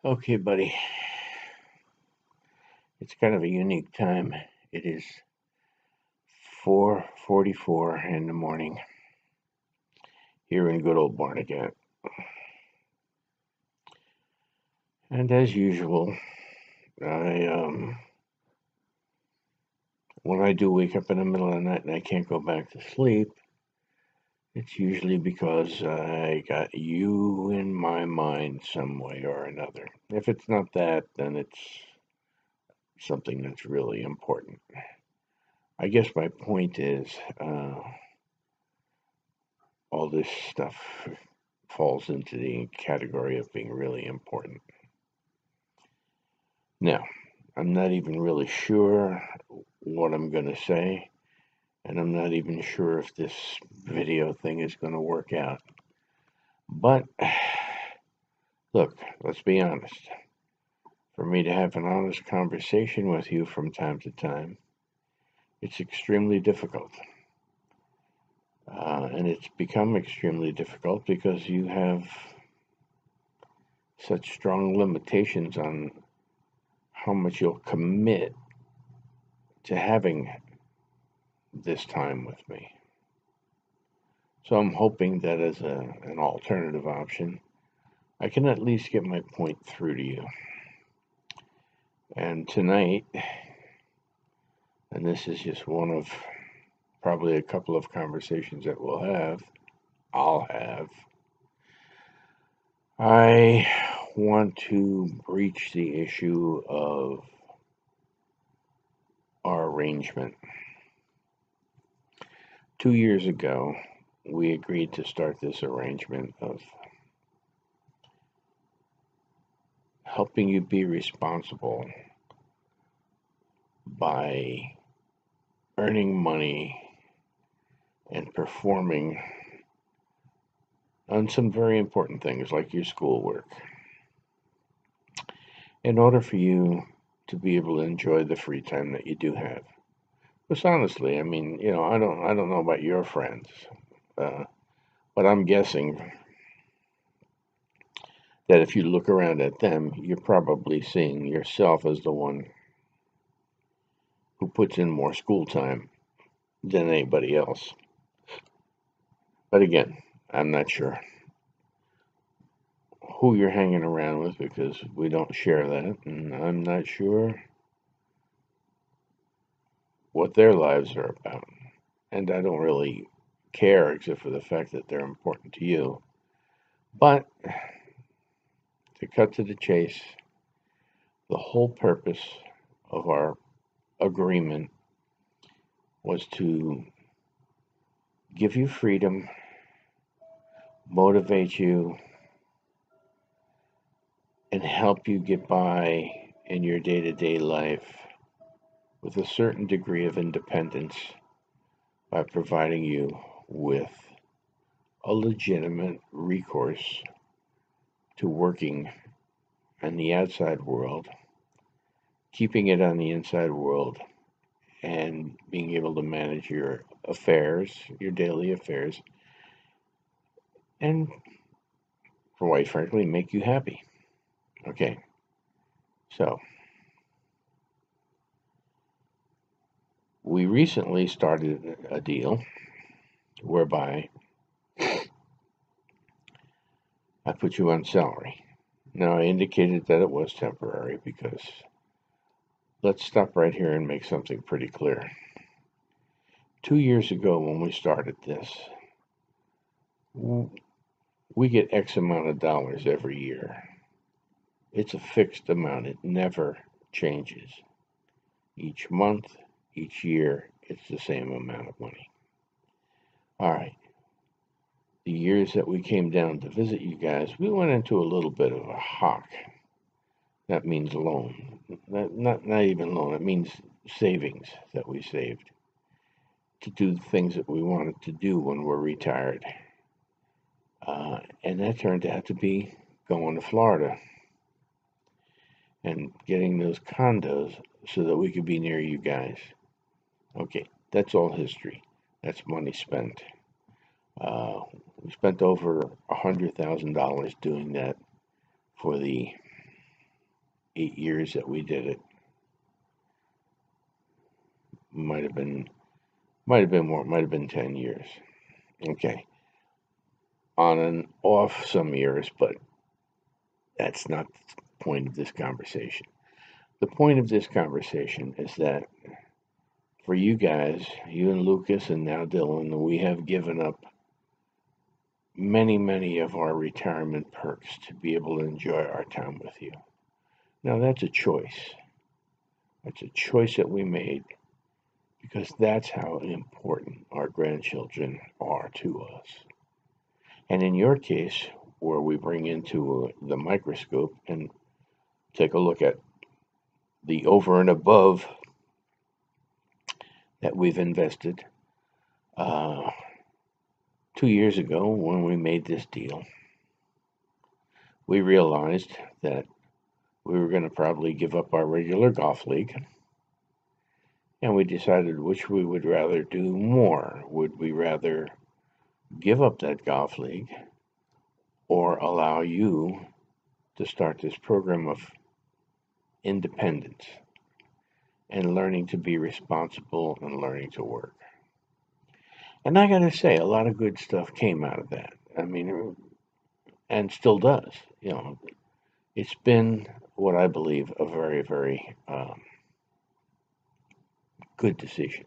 Okay, buddy. It's kind of a unique time. It is 4:44 in the morning here in good old Barnegat. And as usual, I when I do wake up in the middle of the night and I can't go back to sleep, it's usually because I got you in my mind some way or another. If it's not that, then it's something that's really important. I guess my point is, all this stuff falls into the category of being really important. Now, I'm not even really sure what I'm going to say, and I'm not even sure if this video thing is going to work out. But, look, let's be honest. For me to have an honest conversation with you from time to time, it's extremely difficult. And it's become extremely difficult because you have such strong limitations on how much you'll commit to having this time with me. So I'm hoping that as an alternative option, I can at least get my point through to you. And tonight, and this is just one of probably a couple of conversations that I'll have, I want to breach the issue of our arrangement. 2 years ago, we agreed to start this arrangement of helping you be responsible by earning money and performing on some very important things like your schoolwork in order for you to be able to enjoy the free time that you do have. Because honestly, I mean, I don't know about your friends, but I'm guessing that if you look around at them, you're probably seeing yourself as the one who puts in more school time than anybody else. But again, I'm not sure who you're hanging around with because we don't share that, and I'm not sure what their lives are about. And I don't really care except for the fact that they're important to you. But to cut to the chase, the whole purpose of our agreement was to give you freedom, motivate you, and help you get by in your day-to-day life with a certain degree of independence by providing you with a legitimate recourse to working in the outside world, keeping it on the inside world, and being able to manage your affairs, your daily affairs, and quite frankly, make you happy. Okay, so we recently started a deal whereby I put you on salary. Now, I indicated that it was temporary because let's stop right here and make something pretty clear. 2 years ago, when we started this, we get X amount of dollars every year. It's a fixed amount, it never changes. Each month, each year, it's the same amount of money. All right. The years that we came down to visit you guys, we went into a little bit of a hock. That means loan. Not even loan, it means savings that we saved to do the things that we wanted to do when we're retired. And that turned out to be going to Florida and getting those condos so that we could be near you guys. Okay, that's all history. That's money spent. We spent over $100,000 doing that for the 8 years that we did it. Might have been more, might have been 10 years. Okay. On and off some years, but that's not the point of this conversation. The point of this conversation is that for you guys, you and Lucas and now Dylan, we have given up many of our retirement perks to be able to enjoy our time with you. Now, that's a choice. That's a choice that we made because that's how important our grandchildren are to us. And in your case, where we bring into the microscope and take a look at the over and above that we've invested 2 years ago when we made this deal, we realized that we were going to probably give up our regular golf league, and we decided which we would rather do more. Would we rather give up that golf league or allow you to start this program of independence and learning to be responsible and learning to work? And I gotta say, a lot of good stuff came out of that. I mean, and still does. You know, it's been what I believe a very good decision.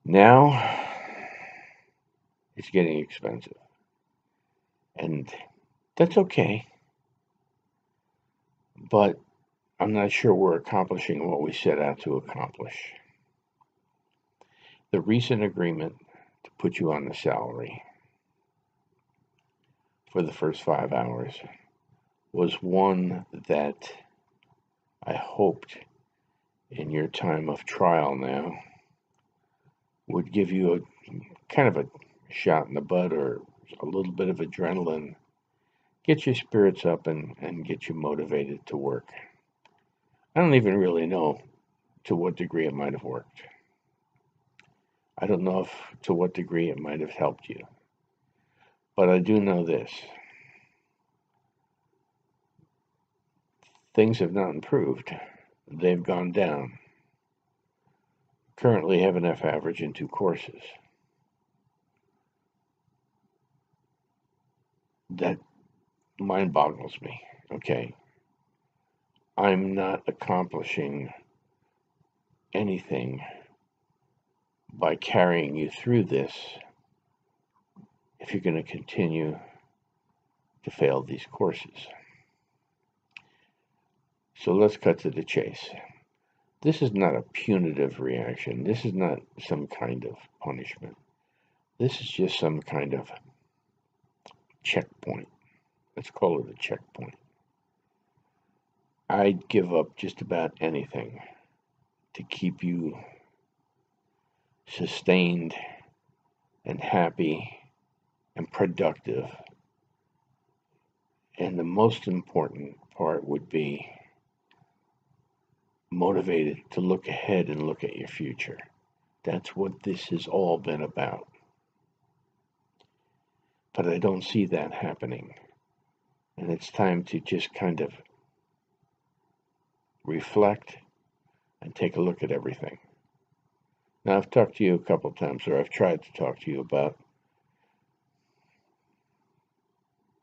Now, it's getting expensive, and that's okay. But I'm not sure we're accomplishing what we set out to accomplish. The recent agreement to put you on the salary for the first 5 hours was one that I hoped in your time of trial now would give you a kind of a shot in the butt or a little bit of adrenaline, get your spirits up and get you motivated to work. I don't even really know to what degree it might have worked. I don't know to what degree it might have helped you. But I do know this. Things have not improved. They've gone down. Currently have an F average in 2 courses. That mind boggles me, okay? I'm not accomplishing anything by carrying you through this if you're going to continue to fail these courses. So let's cut to the chase. This is not a punitive reaction. This is not some kind of punishment. This is just some kind of checkpoint. Let's call it a checkpoint. I'd give up just about anything to keep you sustained and happy and productive. And the most important part would be motivated to look ahead and look at your future. That's what this has all been about. But I don't see that happening. And it's time to just kind of reflect and take a look at everything. Now, I've talked to you a couple of times, or I've tried to talk to you about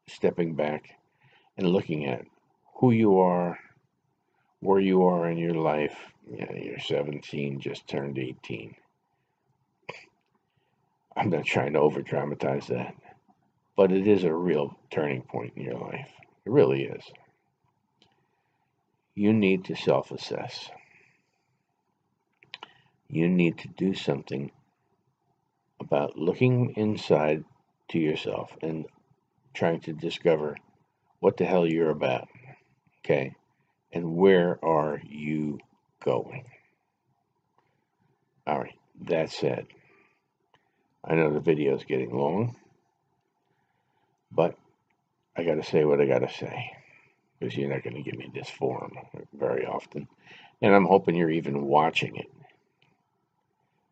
stepping back and looking at who you are, where you are in your life. You're 17, just turned 18. I'm not trying to over-dramatize that, but it is a real turning point in your life. It really is. You need to self-assess. You need to do something about looking inside to yourself and trying to discover what the hell you're about, okay? And where are you going? All right, that said, I know the video is getting long, but I got to say what I got to say because you're not going to give me this forum very often, and I'm hoping you're even watching it.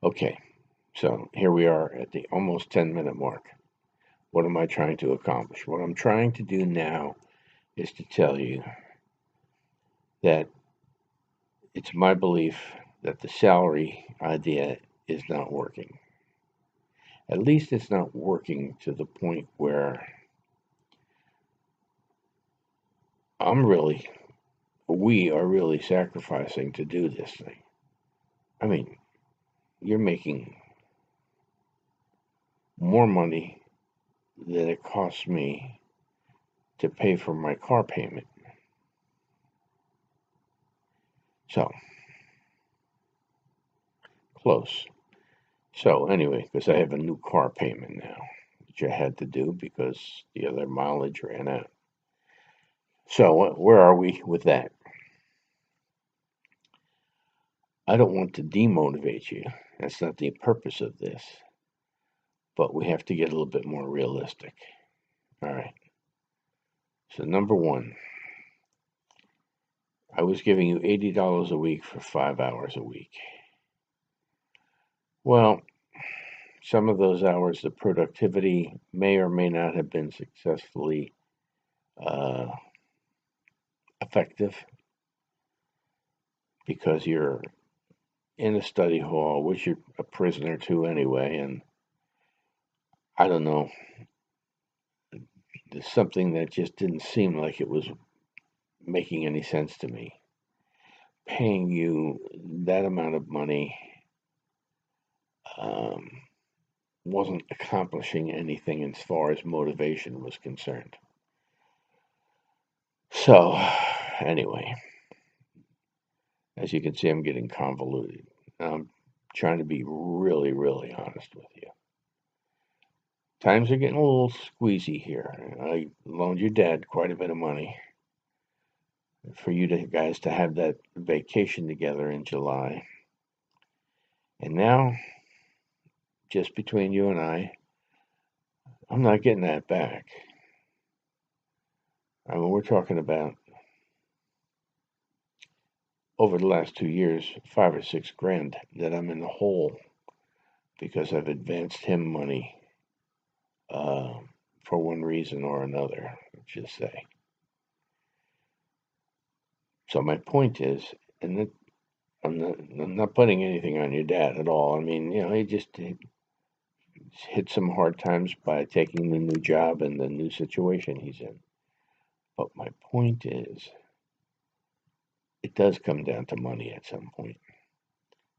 Okay, so here we are at the almost 10-minute mark. What am I trying to accomplish? What I'm trying to do now is to tell you that it's my belief that the salary idea is not working. At least it's not working to the point where we are really sacrificing to do this thing. I mean, you're making more money than it costs me to pay for my car payment. So, close. So, anyway, because I have a new car payment now, which I had to do because the other mileage ran out. So, where are we with that? I don't want to demotivate you. That's not the purpose of this. But we have to get a little bit more realistic. All right. So, number one, I was giving you $80 a week for 5 hours a week. Well, some of those hours, the productivity may or may not have been successfully effective because you're in a study hall, which you're a prisoner to anyway, and I don't know, there's something that just didn't seem like it was making any sense to me. Paying you that amount of money wasn't accomplishing anything as far as motivation was concerned. So, anyway, as you can see, I'm getting convoluted. I'm trying to be really, really honest with you. Times are getting a little squeezy here. I loaned your dad quite a bit of money for you guys to have that vacation together in July. And now, just between you and I'm not getting that back. I mean, we're talking about over the last 2 years, 5 or 6 grand that I'm in the hole because I've advanced him money for one reason or another, let's just say. So my point is, and that I'm not putting anything on your dad at all. I mean, he just hit some hard times by taking the new job and the new situation he's in. But my point is, it does come down to money at some point.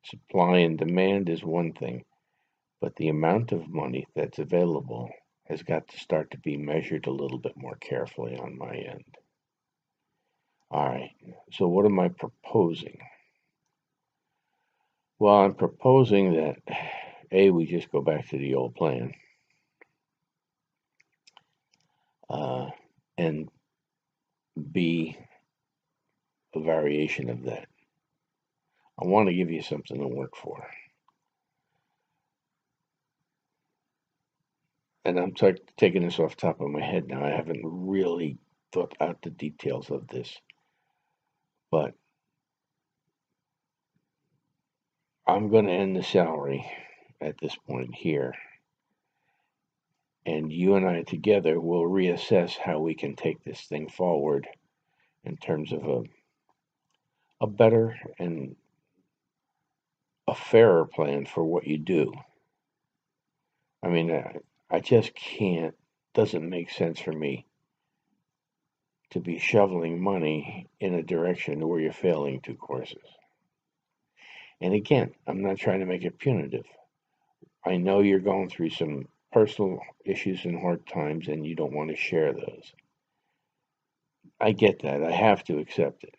Supply and demand is one thing, but the amount of money that's available has got to start to be measured a little bit more carefully on my end. All right, so what am I proposing? Well, I'm proposing that, A, we just go back to the old plan, and B, a variation of that. I want to give you something to work for. And I'm taking this off the top of my head now. I haven't really thought out the details of this. But I'm going to end the salary at this point here. And you and I together will reassess how we can take this thing forward in terms of a better and a fairer plan for what you do. I mean, I just can't, doesn't make sense for me to be shoveling money in a direction where you're failing 2 courses. And again, I'm not trying to make it punitive. I know you're going through some personal issues and hard times and you don't want to share those. I get that. I have to accept it.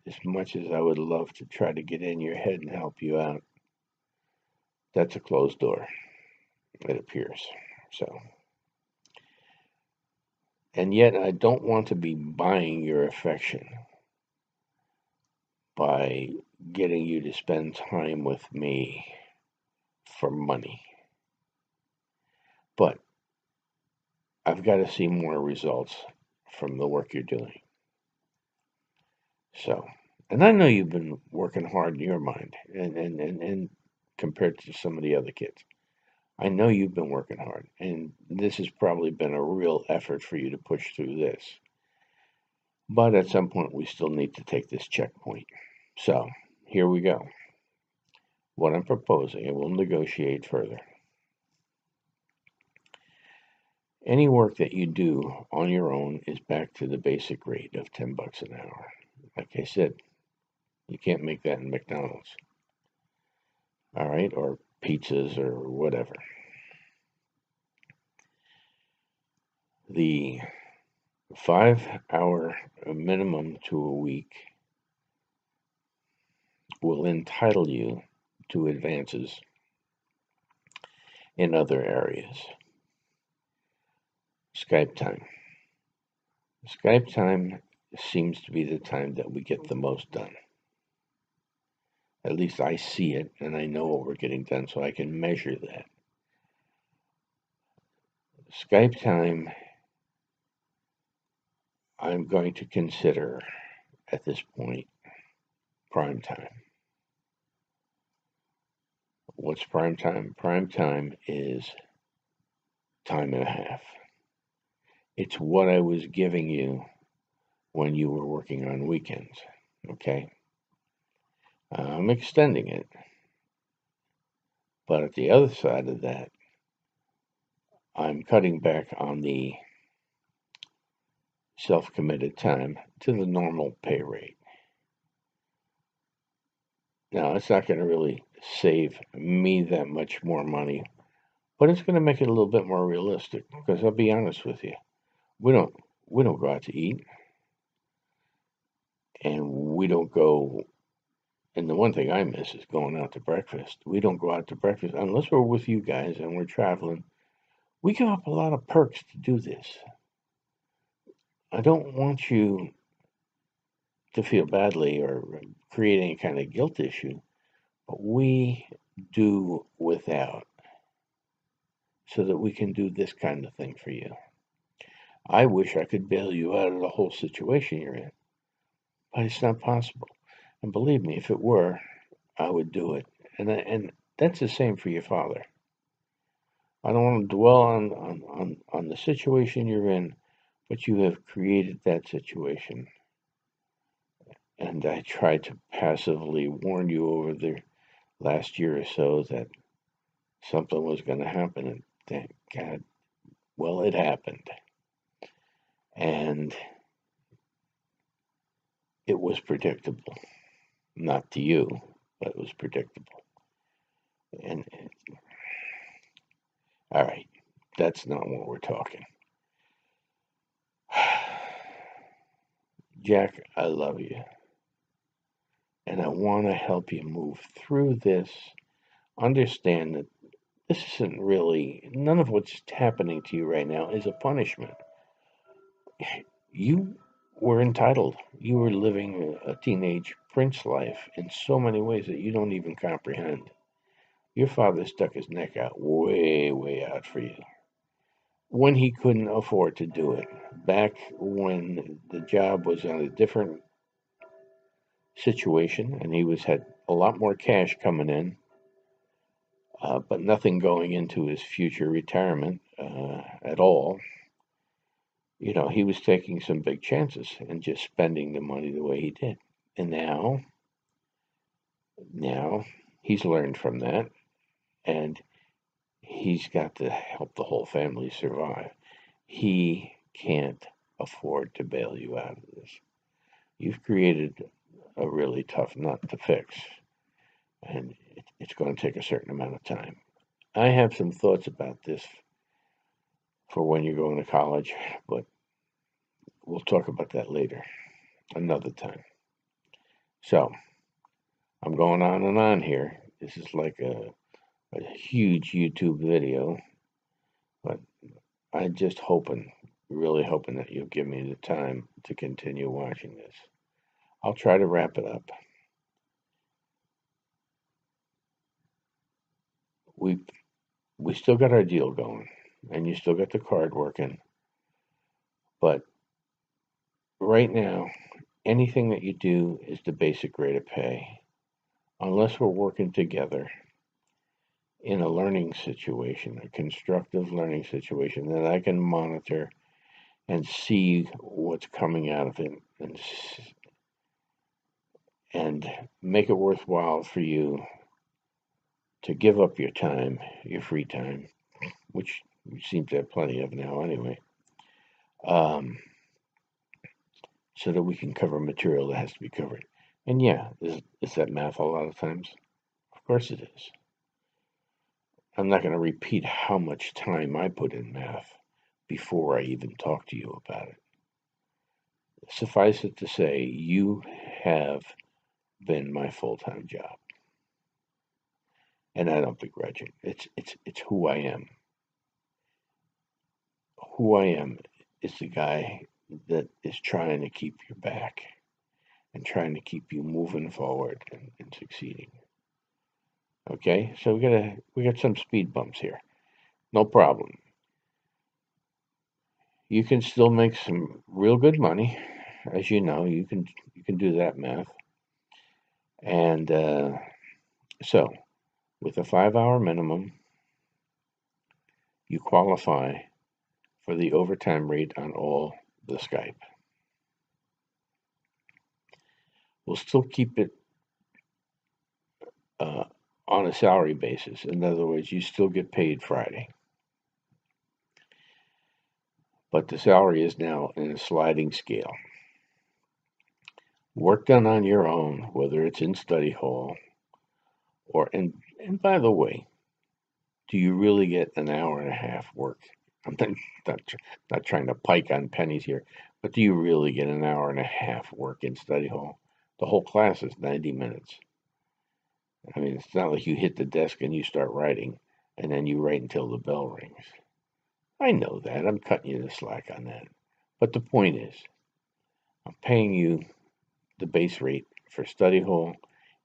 As much as I would love to try to get in your head and help you out, that's a closed door, it appears. So, and yet I don't want to be buying your affection by getting you to spend time with me for money. But I've got to see more results from the work you're doing. So, and I know you've been working hard in your mind and compared to some of the other kids. I know you've been working hard, and this has probably been a real effort for you to push through this. But at some point, we still need to take this checkpoint. So here we go. What I'm proposing, and we'll negotiate further. Any work that you do on your own is back to the basic rate of $10 an hour. Like I said, you can't make that in McDonald's. All right, or pizzas or whatever. The 5-hour minimum to a week will entitle you to advances in other areas. Skype time. Skype time seems to be the time that we get the most done. At least I see it and I know what we're getting done, so I can measure that. Skype time, I'm going to consider at this point prime time. What's prime time? Prime time is time and a half. It's what I was giving you when you were working on weekends, okay? I'm extending it. But at the other side of that, I'm cutting back on the self-committed time to the normal pay rate. Now, it's not going to really save me that much more money, but it's going to make it a little bit more realistic, because I'll be honest with you, we don't go out to eat, and we don't go. And the one thing I miss is going out to breakfast. We don't go out to breakfast unless we're with you guys and we're traveling. We give up a lot of perks to do this. I don't want you to feel badly or create any kind of guilt issue, but we do without so that we can do this kind of thing for you. I wish I could bail you out of the whole situation you're in, but it's not possible. And believe me, if it were, I would do it. And that's the same for your father. I don't want to dwell on the situation you're in, but you have created that situation. And I tried to passively warn you over the last year or so that something was going to happen. And thank God, well, it happened. And it was predictable. Not to you, but it was predictable. And all right, that's not what we're talking. Jack, I love you. And I want to help you move through this. Understand that this isn't really, none of what's happening to you right now is a punishment. You were entitled. You were living a teenage prince life in so many ways that you don't even comprehend. Your father stuck his neck out way, way out for you when he couldn't afford to do it. Back when the job was in a different situation and he had a lot more cash coming in, but nothing going into his future retirement at all. You know, he was taking some big chances and just spending the money the way he did. And now he's learned from that, and he's got to help the whole family survive. He can't afford to bail you out of this. You've created a really tough nut to fix, and it's going to take a certain amount of time. I have some thoughts about this for when you're going to college, but we'll talk about that later, another time. So, I'm going on and on here. This is like a huge YouTube video, but I'm just really hoping that you'll give me the time to continue watching this. I'll try to wrap it up. We still got our deal going, and you still got the card working, but right now, anything that you do is the basic rate of pay, unless we're working together in a learning situation, a constructive learning situation that I can monitor and see what's coming out of it, and make it worthwhile for you to give up your time, your free time, which you seem to have plenty of now anyway, um, so that we can cover material that has to be covered. And yeah, is that math a lot of times? Of course it is. I'm not going to repeat how much time I put in math before I even talk to you about it. Suffice it to say, you have been my full-time job, and I don't begrudge it. It's who I am. Who I am is the guy that is trying to keep your back and trying to keep you moving forward and succeeding. Okay, so we got some speed bumps here. No problem. You can still make some real good money, as you know. You can do that math. And so, with a 5-hour minimum, you qualify for the overtime rate on all the Skype. We'll still keep it on a salary basis. In other words, you still get paid Friday. But the salary is now in a sliding scale. Work done on your own, whether it's in study hall or, and by the way, do you really get an hour and a half work? I'm not trying to pike on pennies here, but do you really get an hour and a half work in study hall? The whole class is 90 minutes. I mean, it's not like you hit the desk and you start writing, and then you write until the bell rings. I know that. I'm cutting you the slack on that. But the point is, I'm paying you the base rate for study hall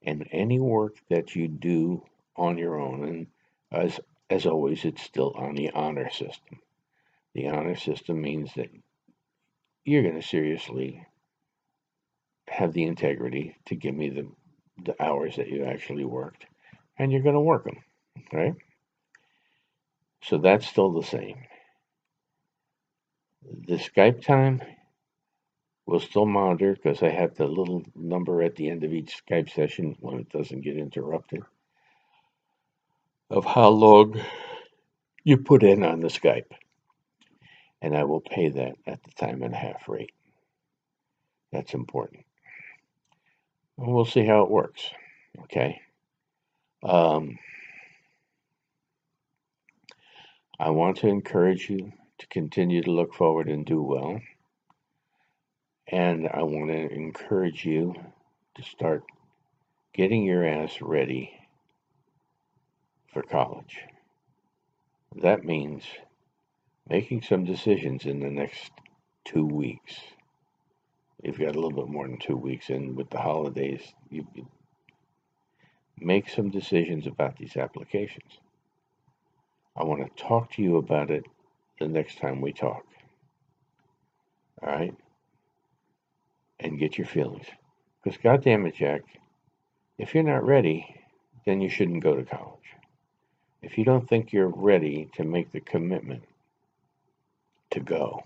and any work that you do on your own. And as always, it's still on the honor system. The honor system means that you're going to seriously have the integrity to give me the hours that you actually worked, and you're going to work them, right? So that's still the same. The Skype time will still monitor because I have the little number at the end of each Skype session when it doesn't get interrupted of how long you put in on the Skype. And I will pay that at the time and a half rate. That's important. And we'll see how it works. Okay. I want to encourage you to continue to look forward and do well. And I want to encourage you to start getting your ass ready for college. That means making some decisions in the next 2 weeks. You've got a little bit more than 2 weeks, and with the holidays, you make some decisions about these applications. I want to talk to you about it the next time we talk. All right? And get your feelings. Because goddamn it, Jack, if you're not ready, then you shouldn't go to college. If you don't think you're ready to make the commitment to go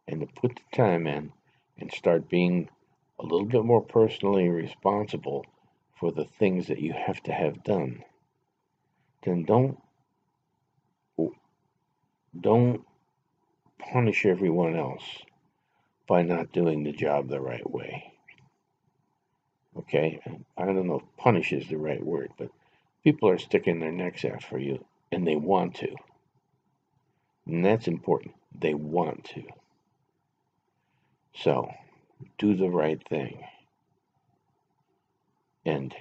and to put the time in and start being a little bit more personally responsible for the things that you have to have done, then don't punish everyone else by not doing the job the right way. Okay? I don't know if punish is the right word, but people are sticking their necks out for you, and they want to. And that's important. They want to. So, do the right thing. And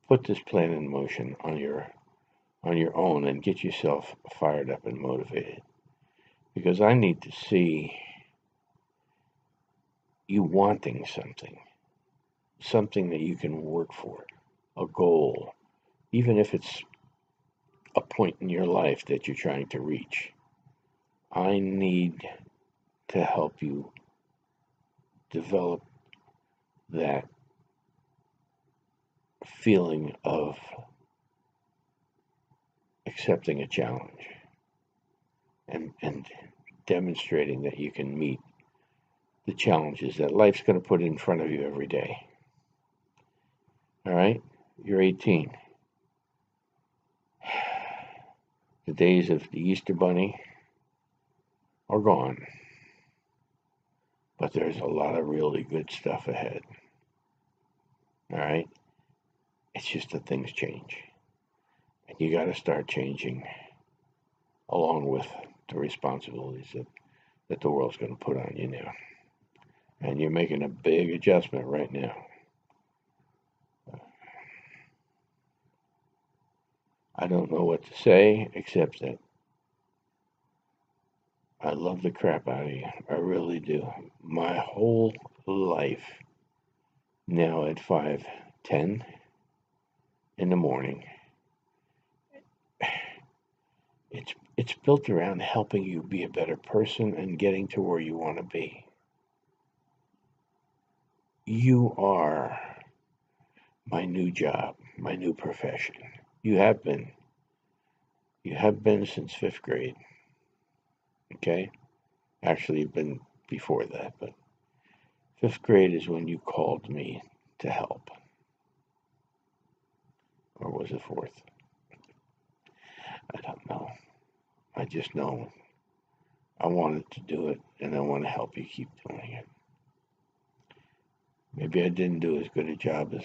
put this plan in motion on your own and get yourself fired up and motivated. Because I need to see you wanting something that you can work for, a goal, even if it's a point in your life that you're trying to reach. I need to help you develop that feeling of accepting a challenge and demonstrating that you can meet the challenges that life's going to put in front of you every day. All right? You're 18. The days of the Easter Bunny are gone. But there's a lot of really good stuff ahead. All right? It's just that things change. And you got to start changing along with the responsibilities that the world's going to put on you now. And you're making a big adjustment right now. I don't know what to say except that I love the crap out of you. I really do. My whole life now at 5:10 in the morning, it's built around helping you be a better person and getting to where you want to be. You are my new job, my new profession. You have been. You have been since 5th grade. Okay? Actually, you've been before that, but 5th grade is when you called me to help. Or was it 4th? I don't know. I just know I wanted to do it, and I want to help you keep doing it. Maybe I didn't do as good a job as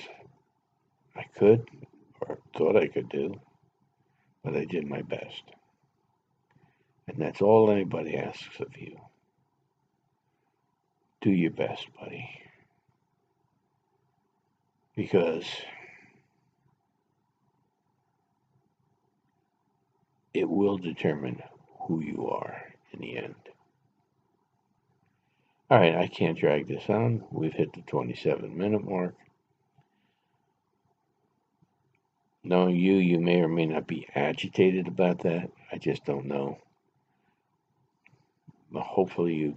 I could or thought I could do, but I did my best. And that's all anybody asks of you. Do your best, buddy. Because it will determine who you are in the end. All right, I can't drag this on. We've hit the 27-minute mark. Knowing you, you may or may not be agitated about that. I just don't know. But hopefully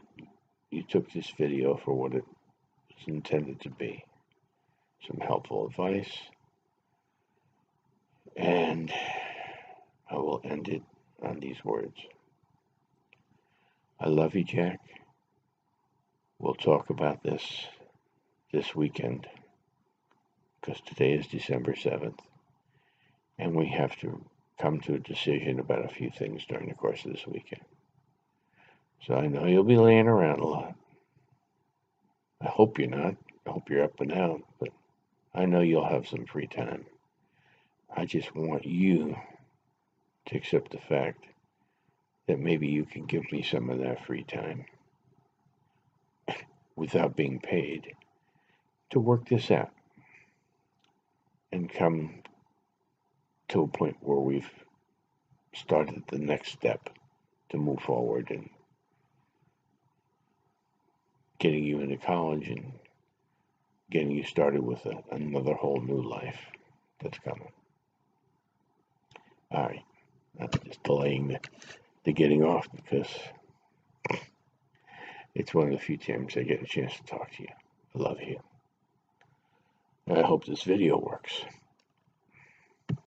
you took this video for what it was intended to be. Some helpful advice. And I will end it on these words. I love you, Jack. We'll talk about this weekend, because today is December 7th, and we have to come to a decision about a few things during the course of this weekend. So I know you'll be laying around a lot. I hope you're not. I hope you're up and out, but I know you'll have some free time. I just want you to accept the fact that maybe you can give me some of that free time without being paid to work this out and come to a point where we've started the next step to move forward and getting you into college and getting you started with another whole new life that's coming. All right, I'm just delaying the getting off because it's one of the few times I get a chance to talk to you. I love you. And I hope this video works.